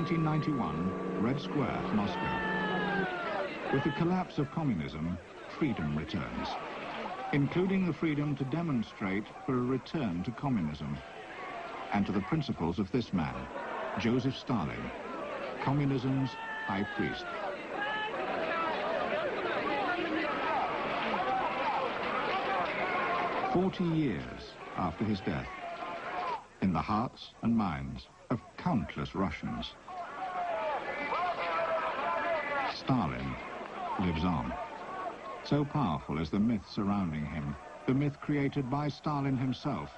1991, Red Square, Moscow. With the collapse of communism, freedom returns, including the freedom to demonstrate for a return to communism and to the principles of this man, Joseph Stalin, communism's high priest. "40 years after his death, in the hearts and minds of countless Russians, Stalin lives on. So powerful is the myth surrounding him, the myth created by Stalin himself,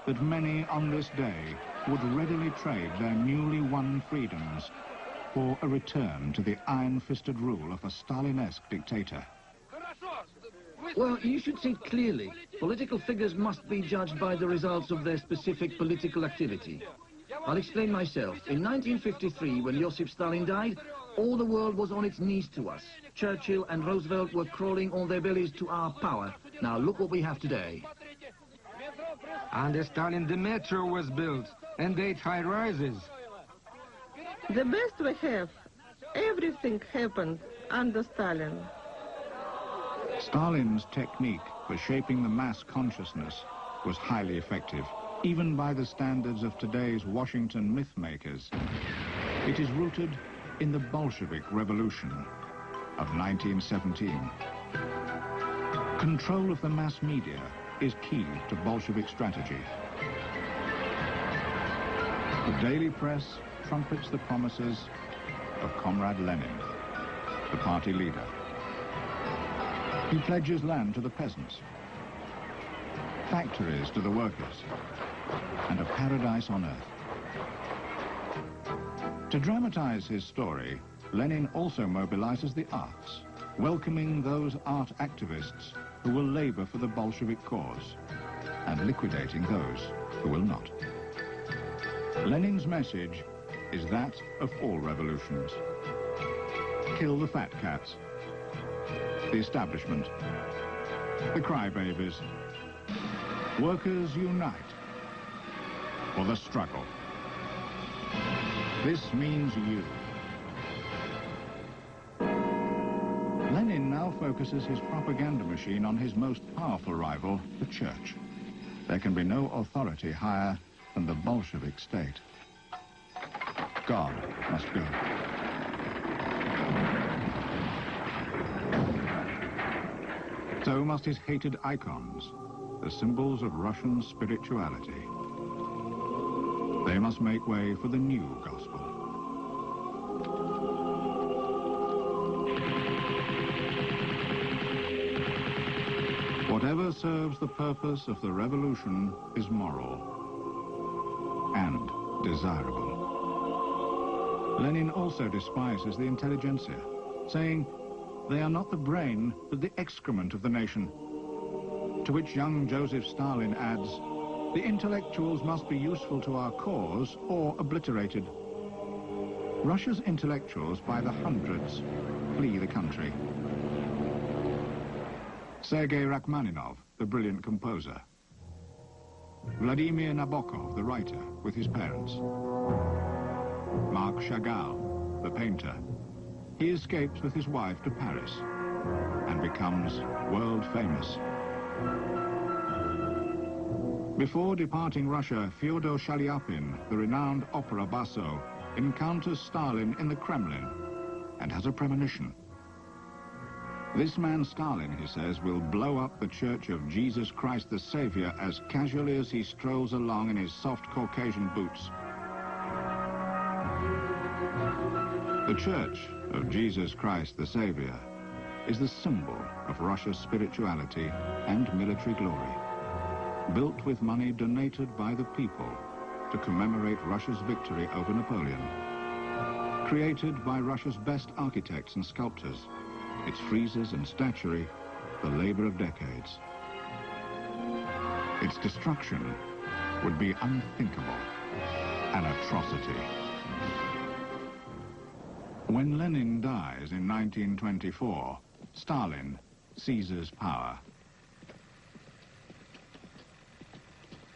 that many on this day would readily trade their newly won freedoms for a return to the iron-fisted rule of a Stalin-esque dictator. Well, you should see it clearly. Political figures must be judged by the results of their specific political activity. I'll explain myself. In 1953, when Joseph Stalin died, all the world was on its knees to us. Churchill and Roosevelt were crawling on their bellies to our power. Now look what we have today. Under Stalin, the metro was built, and 8 high-rises. The best we have. Everything happened under Stalin. Stalin's technique for shaping the mass consciousness was highly effective, even by the standards of today's Washington myth-makers. It is rooted in the Bolshevik Revolution of 1917. Control of the mass media is key to Bolshevik strategy. The daily press trumpets the promises of Comrade Lenin, the party leader. He pledges land to the peasants, factories to the workers, and a paradise on earth. To dramatize his story, Lenin also mobilizes the arts, welcoming those art activists who will labor for the Bolshevik cause and liquidating those who will not. Lenin's message is that of all revolutions. Kill the fat cats, the establishment, the crybabies. Workers unite for the struggle. This means you. Lenin now focuses his propaganda machine on his most powerful rival, the church. There can be no authority higher than the Bolshevik state. God must go. So must his hated icons, the symbols of Russian spirituality. They must make way for the new gospel. Whatever serves the purpose of the revolution is moral and desirable. Lenin also despises the intelligentsia, saying, "They are not the brain, but the excrement of the nation." To which young Joseph Stalin adds, "The intellectuals must be useful to our cause or obliterated." Russia's intellectuals by the hundreds flee the country. Sergei Rachmaninoff, the brilliant composer. Vladimir Nabokov, the writer, with his parents. Marc Chagall, the painter. He escapes with his wife to Paris and becomes world famous. Before departing Russia, Fyodor Shaliapin, the renowned opera basso, encounters Stalin in the Kremlin and has a premonition. This man Stalin, he says, will blow up the Church of Jesus Christ the Savior as casually as he strolls along in his soft Caucasian boots. The Church of Jesus Christ the Savior is the symbol of Russia's spirituality and military glory, built with money donated by the people to commemorate Russia's victory over Napoleon, created by Russia's best architects and sculptors, its friezes and statuary, the labor of decades. Its destruction would be unthinkable, an atrocity. When Lenin dies in 1924, Stalin seizes power.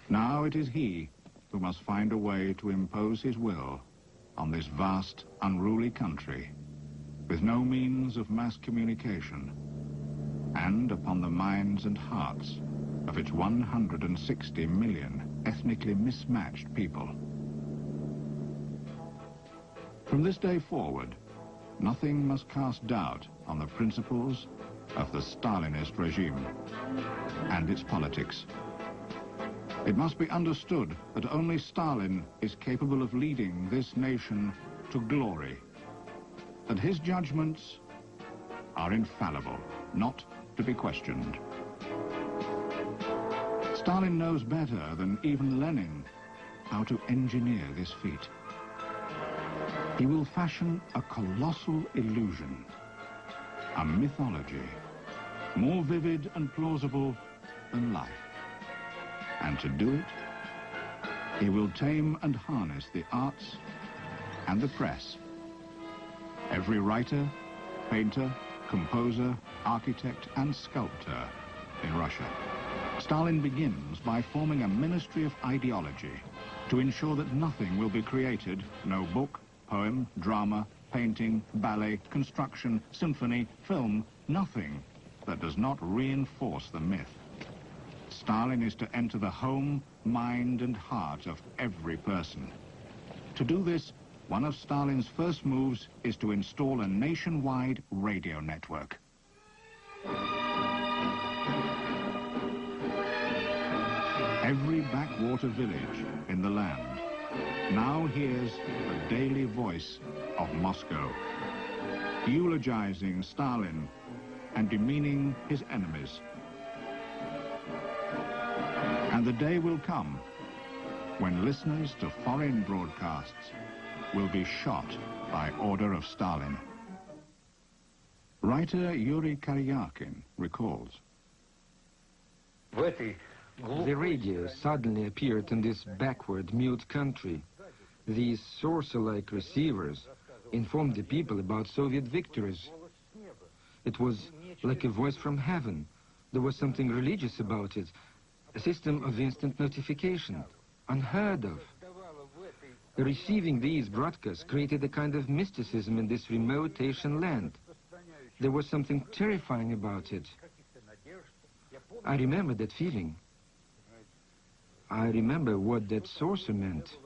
Now it is he who must find a way to impose his will on this vast, unruly country, with no means of mass communication, and upon the minds and hearts of its 160 million ethnically mismatched people. From this day forward, nothing must cast doubt on the principles of the Stalinist regime and its politics. It must be understood that only Stalin is capable of leading this nation to glory, that his judgments are infallible, not to be questioned. Stalin knows better than even Lenin how to engineer this feat. He will fashion a colossal illusion, a mythology, more vivid and plausible than life. And to do it, he will tame and harness the arts and the press. Every writer, painter, composer, architect, and sculptor in Russia. Stalin begins by forming a ministry of ideology to ensure that nothing will be created, no book, poem, drama, painting, ballet, construction, symphony, film, nothing that does not reinforce the myth. Stalin is to enter the home, mind, and heart of every person. To do this, one of Stalin's first moves is to install a nationwide radio network. Every backwater village in the land now hears the daily voice of Moscow, eulogizing Stalin and demeaning his enemies. And the day will come when listeners to foreign broadcasts will be shot by order of Stalin. Writer Yuri Karyakin recalls. The radio suddenly appeared in this backward, mute country. These saucer-like receivers informed the people about Soviet victories. It was like a voice from heaven. There was something religious about it, a system of instant notification, unheard of. Receiving these broadcasts created a kind of mysticism in this remote Asian land. There was something terrifying about it. I remember that feeling. I remember what that saucer meant.